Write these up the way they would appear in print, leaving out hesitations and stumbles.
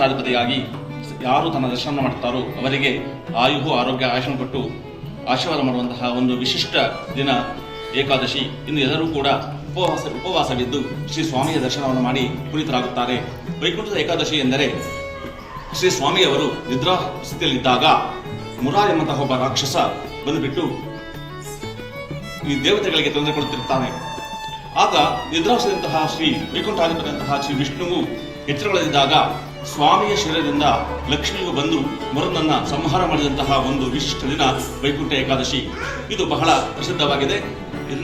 ವೈಕುಂಠಾಧಿಪತಿಯಾಗಿ ಯಾರು ತನ್ನ ದರ್ಶನ ಮಾಡ್ತಾರೋ ಅವರಿಗೆ ಆಯುಹು ಆರೋಗ್ಯ ಆಯುಷನ್ನು ಕೊಟ್ಟು ಆಶೀರ್ವಾದ ಮಾಡುವಂತಹ ಒಂದು ವಿಶಿಷ್ಟ ದಿನ ಏಕಾದಶಿ. ಇನ್ನು ಎಲ್ಲರೂ ಕೂಡ ಉಪವಾಸವಿದ್ದು ಶ್ರೀ ಸ್ವಾಮಿಯ ದರ್ಶನವನ್ನು ಮಾಡಿ ಪುನೀತರಾಗುತ್ತಾರೆ. ವೈಕುಂಠದ ಏಕಾದಶಿ ಎಂದರೆ ಶ್ರೀ ಸ್ವಾಮಿಯವರು ನಿದ್ರಾ ಸ್ಥಿತಿಯಲ್ಲಿದ್ದಾಗ ಮುರಾ ಎಂಬಂತಹ ಒಬ್ಬ ರಾಕ್ಷಸ ಬಂದುಬಿಟ್ಟು ಈ ದೇವತೆಗಳಿಗೆ ತೊಂದರೆ ಕೊಡುತ್ತಿರುತ್ತಾನೆ. ಆಗ ನಿದ್ರಾವಸ್ಥೆಯಂತಹ ಶ್ರೀ ವೈಕುಂಠಾಧಿಪತಿಯಂತಹ ಶ್ರೀ ವಿಷ್ಣುವು ಎಚ್ಚರಗೊಳ್ಳದಿದ್ದಾಗ ಸ್ವಾಮಿಯ ಶರೀರದಿಂದ ಲಕ್ಷ್ಮಿಯು ಬಂದು ಮುರನನ್ನ ಸಂಹಾರ ಮಾಡಿದಂತಹ ಒಂದು ವಿಶಿಷ್ಟ ದಿನ ವೈಕುಂಠ ಏಕಾದಶಿ. ಇದು ಬಹಳ ಪ್ರಸಿದ್ಧವಾಗಿದೆ.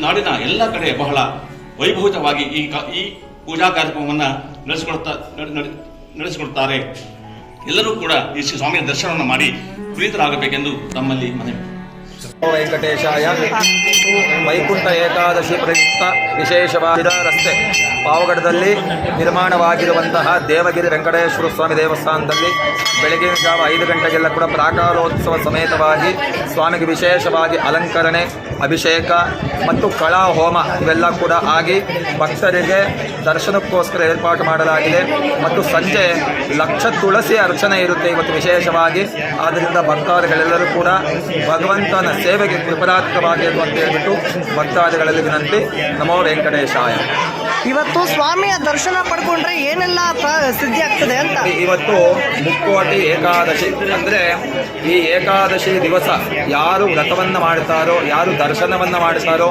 ನಾಡಿನ ಎಲ್ಲ ಕಡೆ ಬಹಳ ವೈಭವಿತವಾಗಿ ಈ ಪೂಜಾ ಕಾರ್ಯಕ್ರಮವನ್ನು ನಡೆಸಿಕೊಡುತ್ತಾರೆ. ಎಲ್ಲರೂ ಕೂಡ ಈ ಶ್ರೀ ಸ್ವಾಮಿಯ ದರ್ಶನವನ್ನು ಮಾಡಿ ಪುನೀತರಾಗಬೇಕೆಂದು ತಮ್ಮಲ್ಲಿ ಮನವಿ. ವೆಂಕಟೇಶಾಯ. ವೈಕುಂಠ ಏಕಾದಶಿ ಪ್ರಯುಕ್ತ ವಿಶೇಷವಾದ ರಸ್ತೆ ಪಾವಗಡದಲ್ಲಿ ನಿರ್ಮಾಣವಾಗಿರುವಂತಹ ದೇವಗಿರಿ ವೆಂಕಟೇಶ್ವರ ಸ್ವಾಮಿ ದೇವಸ್ಥಾನದಲ್ಲಿ ಬೆಳಗಿನ ಜಾವ 5 ಗಂಟೆಗೆಲ್ಲ ಕೂಡ ಪ್ರಾಕಾರೋತ್ಸವ ಸಮೇತವಾಗಿ ಸ್ವಾಮಿಗೆ ವಿಶೇಷವಾಗಿ ಅಲಂಕರಣೆ, ಅಭಿಷೇಕ ಮತ್ತು ಕಳಾ ಹೋಮ ಇವೆಲ್ಲ ಕೂಡ ಆಗಿ ಭಕ್ತರಿಗೆ ದರ್ಶನಕ್ಕೋಸ್ಕರ ಏರ್ಪಾಟು ಮಾಡಲಾಗಿದೆ. ಮತ್ತು ಸಂಜೆ ಲಕ್ಷ ತುಳಸಿ ಅರ್ಚನೆ ಇರುತ್ತೆ ಇವತ್ತು ವಿಶೇಷವಾಗಿ. ಆದ್ದರಿಂದ ಭಕ್ತಾದಿಗಳೆಲ್ಲರೂ ಕೂಡ ಭಗವಂತನ ಸೇವೆಗೆ ಕೃಪರಾತ್ಮಕವಾಗಿರು ಅಂತ ಹೇಳ್ಬಿಟ್ಟು ಭಕ್ತಾದಿಗಳಲ್ಲಿ ವಿನಂತಿ. ನಮೋ ವೆಂಕಟೇಶಾಯ. ಇವತ್ತು ಸ್ವಾಮಿಯ ದರ್ಶನ ಪಡ್ಕೊಂಡ್ರೆ ಏನೆಲ್ಲ ಸಿದ್ಧಿ ಆಗ್ತದೆ ಅಂತ. ಇವತ್ತು ಮುಕ್ಕೋಟಿ ಏಕಾದಶಿ ಅಂದರೆ ಈ ಏಕಾದಶಿ ದಿವಸ ಯಾರು ವ್ರತವನ್ನು ಮಾಡ್ತಾರೋ, ಯಾರು ದರ್ಶನವನ್ನು ಮಾಡ್ತಾರೋ,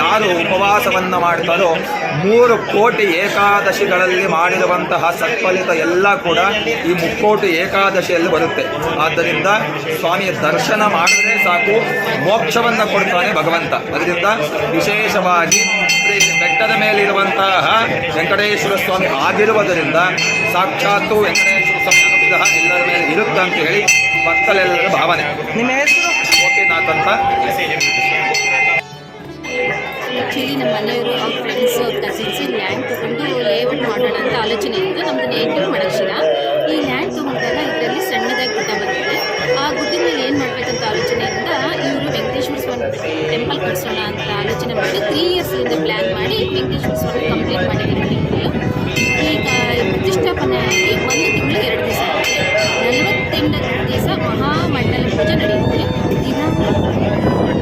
ಯಾರು ಉಪವಾಸವನ್ನು ಮಾಡ್ತಾರೋ 3 ಕೋಟಿ ಏಕಾದಶಿಗಳಲ್ಲಿ ಮಾಡಿರುವಂತಹ ಸತ್ಫಲಿತ ಎಲ್ಲ ಕೂಡ ಈ ಮುಕ್ಕೋಟಿ ಏಕಾದಶಿಯಲ್ಲಿ ಬರುತ್ತೆ. ಆದ್ದರಿಂದ ಸ್ವಾಮಿಯ ದರ್ಶನ ಮಾಡಿದ್ರೆ ಸಾಕು, ಮೋಕ್ಷವನ್ನು ಕೊಡ್ತಾನೆ ಭಗವಂತ. ಅದರಿಂದ ವಿಶೇಷವಾಗಿ ಬೆಟ್ಟದ ಮೇಲಿರುವಂತಹ ವೆಂಕಟೇಶ್ವರ ಸ್ವಾಮಿ ಆಗಿರುವುದರಿಂದ ಸಾಕ್ಷಾತ್ತು ವೆಂಕಟೇಶ್ವರ ಸ್ವಾಮಿ ಅನುಗ್ರಹ ಎಲ್ಲರ ಮೇಲೆ ಇರುತ್ತೆ ಅಂತ ಹೇಳಿ ಭಕ್ತರೆಲ್ಲರ ಭಾವನೆ. ನಿಮ್ಮ ಹೆಸರು? ಗೋಪಿನಾಥ್ ಅಂತ. ಆ್ಯಕ್ಚುಲಿ ನಮ್ಮ ಮನೆಯವರು ಅವ್ರ ಫ್ರೆಂಡ್ಸ್ ಅವ್ರ ಕಸಿನ್ಸ್ ಲ್ಯಾಂಡ್ ತೊಗೊಂಡು ಲೇಔಟ್ ಮಾಡೋಣ ಅಂತ ಆಲೋಚನೆ ಇದ್ದು ನಮ್ಮದು ನೇಟಿವ್ ಮಡಕ್ಷಿರ. ಈ ಲ್ಯಾಂಡ್ ತೊಗೊಂಡಾಗ ಇದರಲ್ಲಿ ಸಣ್ಣದಾಗಿ ಗುಡ್ಡ ಬಂದಿದೆ. ಆ ಗುಡ್ಡದ ಮೇಲೆ ಏನು ಮಾಡಬೇಕಂತ ಆಲೋಚನೆಯಿಂದ ಇವರು ವೆಂಕಟೇಶ್ವರ ಸ್ವಾಮಿ ಟೆಂಪಲ್ ಕಟ್ಸೋಣ ಅಂತ ಆಲೋಚನೆ ಮಾಡಿ 3 ಇಯರ್ಸಿಂದ ಪ್ಲ್ಯಾನ್ ಮಾಡಿ ವೆಂಕಟೇಶ್ವರ ಸ್ವಾಮಿ ಕಂಪ್ಲೀಟ್ ಮಾಡಿದ್ದಾರೆ ಟೆಂಪಲ್. ಈಗ ಪ್ರತಿಷ್ಠಾಪನೆ ಆಗಿ 1 ತಿಂಗಳು 2 ದಿವಸ ಆಗಿದೆ. 48 ದಿವಸ ಮಹಾಮಂಡಲ ಪೂಜೆ ನಡೆಯುತ್ತೆ. ದಿನ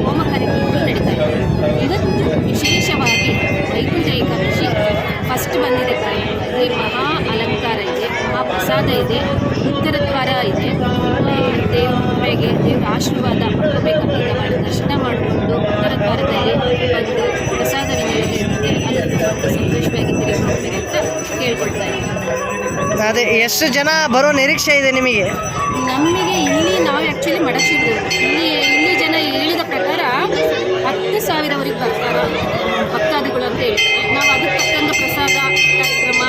ಹೋಮ ಕಾರ್ಯಕ್ರಮಗಳು ನಡೀತಾ ಇದೆ. ಇವತ್ತು ವಿಶೇಷವಾಗಿ ವೈಕುಂಠ ಏಕಾದಶಿ ಫಸ್ಟ್ ಬಂದಿದೆ. ಇಲ್ಲಿ ಮಹಾ ಅಲಂಕಾರ ಇದೆ, ಮಹಾಪ್ರಸಾದ ಇದೆ, ಉತ್ತರ ದ್ವಾರ ಇದೆ. ದೇವರಿಗೆ ದೇವರ ಆಶೀರ್ವಾದ ಪಡ್ಕೋಬೇಕಂತ ಮಾಡಿ ದರ್ಶನ ಮಾಡಿಕೊಂಡು ಉತ್ತರ ದ್ವಾರದಲ್ಲಿ ಬಂದು ಪ್ರಸಾದ ವಿನಿಯೋಗ ಇರುತ್ತೆ. ಅದನ್ನು ಸಂತೋಷವಾಗಿ ತಿರುಗಿಸ್ಕೊಳ್ಬೇಕಂತ ಕೇಳ್ಕೊಳ್ತಾ ಇದ್ದೀನಿ. ಅದೇ ಎಷ್ಟು ಜನ ಬರೋ ನಿರೀಕ್ಷೆ ಇದೆ ನಿಮಗೆ? ನಮಗೆ ಇಲ್ಲಿ ನಾವು ಆ್ಯಕ್ಚುಲಿ ಮಡಚಿದ್ದು ಇಲ್ಲಿ ಜನ ಹೇಳಿದ ಪ್ರಕಾರ 10,000ವರೆಗೆ ಬರ್ತಾರೆ ಭಕ್ತಾದಿಗಳು ಅಂತ ಹೇಳ್ತಾರೆ. ನಾವು ಅದಕ್ಕೆ ತಕ್ಕಂಥ ಪ್ರಸಾದ ಕಾರ್ಯಕ್ರಮ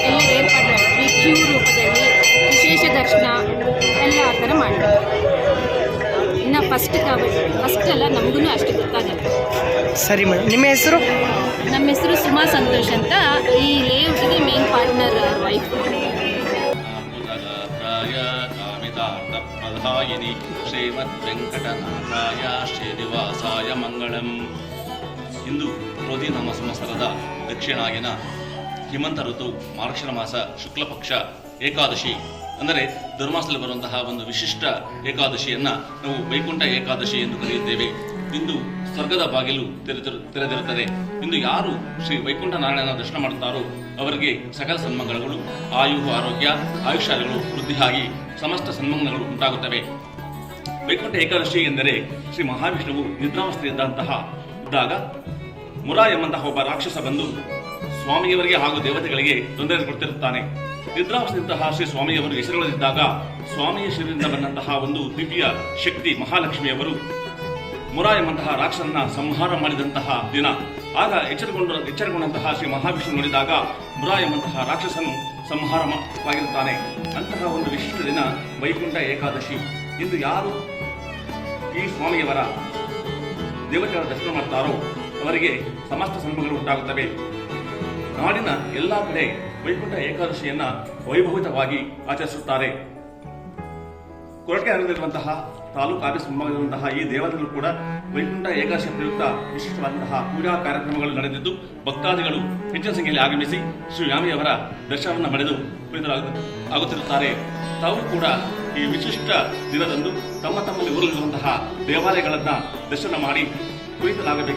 ಎಲ್ಲ ಏರ್ಪಾಡು ಮಾಡಿದ್ವಿ. ಕ್ಯೂ ರೂಪದಲ್ಲಿ ವಿಶೇಷ ದರ್ಶನ ಎಲ್ಲ ಆ ಥರ ಮಾಡಿದ್ವಿ. ಇನ್ನು ಫಸ್ಟ್ ಅಲ್ಲ, ನಮಗೂ ಅಷ್ಟು ಗೊತ್ತಾಗಲ್ಲ. ಸರಿ ಮೇಡಮ್, ನಿಮ್ಮ ಹೆಸರು? ನಮ್ಮ ಹೆಸರು ಸುಮಾ ಸಂತೋಷ್ ಅಂತ. ಈ ಲೇಔಟ್ಗೆ ಮೇನ್ ಪಾರ್ಟ್ನರ್ ವೈಫ್. ಪ್ರಧಾಯಿನಿ ಶ್ರೀಮದ್ ವೆಂಕಟನಾಥಾಯ ಶ್ರೀನಿವಾಸಾಯ ಮಂಗಳಂ. ಇಂದು ಕ್ರೋಧಿನಾಮ ಸಂವತ್ಸರದ ದಕ್ಷಿಣಾಗಿನ ಹಿಮಂತ ಋತು ಮಾರ್ಗಶಿರ ಮಾಸ ಶುಕ್ಲ ಪಕ್ಷ ಏಕಾದಶಿ ಅಂದರೆ ಧರ್ಮಾಸದಲ್ಲಿ ಬರುವಂತಹ ಒಂದು ವಿಶಿಷ್ಟ ಏಕಾದಶಿಯನ್ನ ನಾವು ವೈಕುಂಠ ಏಕಾದಶಿ ಎಂದು ಕರೆಯುತ್ತೇವೆ. ಇಂದು ಸ್ವರ್ಗದ ಬಾಗಿಲು ತೆರೆದಿರುತ್ತದೆ. ಇಂದು ಯಾರು ಶ್ರೀ ವೈಕುಂಠ ನಾರಾಯಣನ ದರ್ಶನ ಮಾಡುತ್ತಾರೋ ಅವರಿಗೆ ಸಕಲ ಸನ್ಮಂಗಳಗಳು, ಆಯುಹು ಆರೋಗ್ಯ, ಆಯುಷ್ಯಾದಿಗಳು ವೃದ್ಧಿಯಾಗಿ ಸಮಸ್ತ ಸನ್ಮಂಗಳಗಳು ಉಂಟಾಗುತ್ತವೆ. ವೈಕುಂಠ ಏಕಾದಶಿ ಎಂದರೆ ಶ್ರೀ ಮಹಾವಿಷ್ಣುವು ಇದ್ದಾಗ ಮುರಾ ಎಂಬಂತಹ ಒಬ್ಬ ರಾಕ್ಷಸ ಬಂದು ಸ್ವಾಮಿಯವರಿಗೆ ಹಾಗೂ ದೇವತೆಗಳಿಗೆ ತೊಂದರೆ ಕೊಡ್ತಿರುತ್ತಾನೆ. ನಿದ್ರಾವಸ್ಥೆಯಂತಹ ಶ್ರೀ ಸ್ವಾಮಿಯವರು ಹೆಸರುಗಳಿದ್ದಾಗ ಸ್ವಾಮಿಯ ಶರೀರದಿಂದ ಬಂದಂತಹ ಒಂದು ದಿವ್ಯ ಶಕ್ತಿ ಮಹಾಲಕ್ಷ್ಮಿಯವರು ಮುರಾ ಎಂಬಂತಹ ರಾಕ್ಷಸನ್ನ ಸಂಹಾರ ಮಾಡಿದಂತಹ ದಿನ. ಆಗ ಎಚ್ಚರಗೊಂಡಂತಹ ಶ್ರೀ ಮಹಾವಿಷ್ಣು ನೋಡಿದಾಗ ಮುರಾ ಎಂಬಂತಹ ರಾಕ್ಷಸನು ಸಂಹಾರವಾಗಿರುತ್ತಾನೆ. ಅಂತಹ ಒಂದು ವಿಶಿಷ್ಟ ದಿನ ವೈಕುಂಠ ಏಕಾದಶಿ. ಇಂದು ಯಾರು ಈ ಸ್ವಾಮಿಯವರ ದೇವತೆಗಳ ದರ್ಶನ ಮಾಡ್ತಾರೋ ಅವರಿಗೆ ಸಮಸ್ತ ಸನ್ಮಂಗಳು ಉಂಟಾಗುತ್ತವೆ. ನಾಡಿನ ಎಲ್ಲ ಕಡೆ ವೈಕುಂಠ ಏಕಾದಶಿಯನ್ನ ವೈಭವಿತವಾಗಿ ಆಚರಿಸುತ್ತಾರೆ. ಕೊರಟೆ ನಗರದಲ್ಲಿರುವಂತಹ ತಾಲೂಕು ಆಫೀಸ್ ಮುಂಭಾಗದಲ್ಲಿರುವಂತಹ ಈ ದೇವಾಲಯದಲ್ಲೂ ಕೂಡ ವೈಕುಂಠ ಏಕಾದಶಿ ಪ್ರಯುಕ್ತ ವಿಶಿಷ್ಟವಾದಂತಹ ಪೂಜಾ ಕಾರ್ಯಕ್ರಮಗಳು ನಡೆದಿದ್ದು ಭಕ್ತಾದಿಗಳು ಹೆಚ್ಚಿನ ಸಂಖ್ಯೆಯಲ್ಲಿ ಆಗಮಿಸಿ ಶ್ರೀ ಸ್ವಾಮಿಯವರ ದರ್ಶನವನ್ನು ಪಡೆದು ಆಗುತ್ತಿರುತ್ತಾರೆ. ತಾವು ಕೂಡ ಈ ವಿಶಿಷ್ಟ ದಿನದಂದು ತಮ್ಮಲ್ಲಿ ಊರಲ್ಲಿರುವಂತಹ ದೇವಾಲಯಗಳನ್ನು ದರ್ಶನ ಮಾಡಿ ಪುನೀತರಾಗಬೇಕು